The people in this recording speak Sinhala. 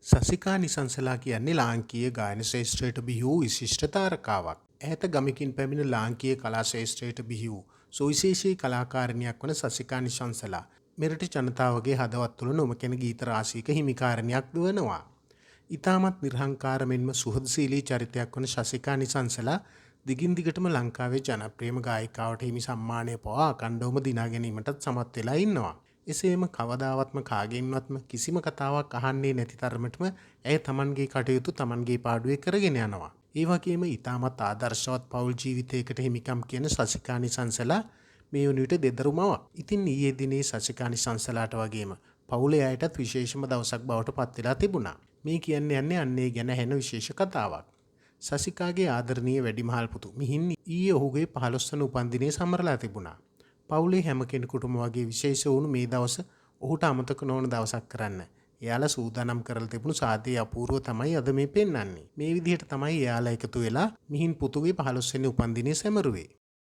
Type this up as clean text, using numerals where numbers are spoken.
සසිකා නිසංසලා කියන්නේ ලාංකීය ගායන ශේෂ්ත්‍රයට බිහි වූ විශිෂ්ට තාරකාවක්. ඈත ගමකින් පැමිණ ලාංකීය කලා ශේෂ්ත්‍රයට බිහි වූ සුවිශේෂී කලාකාරිනියක් වන සසිකා නිසංසලා මෙරට ජනතාවගේ හදවත් තුළ නොමකෙන ගීත රාශියක හිමිකාරණයක් වනවා. ඉතාමත් නිර්හංකාර මෙන්ම සුහදශීලී චරිතයක් වන සසිකා නිසංසලා දිගින් දිගටම ලංකාවේ ජනප්‍රියම ගායිකාවට හිමි සම්මානය පවා අඛණ්ඩවම දිනා ගැනීමටත් සමත් වෙලා ඉන්නවා. එසේම කවදාවත්ම කාගෙන්වත්ම කිසිම කතාවක් අහන්නේ නැති තරමටම ඇය තමන්ගේ කටයුතු තමන්ගේ පාඩුවේ කරගෙන යනවා. ඒ වගේම ඉතාමත් ආදර්ශවත් පවුල් ජීවිතයකට හිමිකම් කියන සසිකා නිසංසලා මේ වන විට දෙදරුමවක්. ඉතින් ඊයේ දිනේ සසිකා නිසංසලාට වගේම පවුලේ අයටත් විශේෂම දවසක් බවට පත් වෙලා තිබුණා. මේ යන්නේ අන්නේ ගැන හෙන විශේෂ කතාවක්. සසිකාගේ ආදරණීය වැඩිමහල් පුතු මිහින් ඊයේ ඔහුගේ 15 වන උපන්දිනය සමරලා තිබුණා. පවුලේ හැම කෙනෙකුටම වගේ විශේෂ වුණු මේ දවස ඔහුට අමතක නොවන දවසක් කරන්න. එයාලා සූදානම් කරලා තිබුණු සාදේ අපූර්ව තමයි අද මේ පෙන්වන්නේ. මේ විදිහට තමයි එයාලා එකතු වෙලා මිහින් පුතුගේ 15 වෙනි උපන්දිනය සැමරුවේ.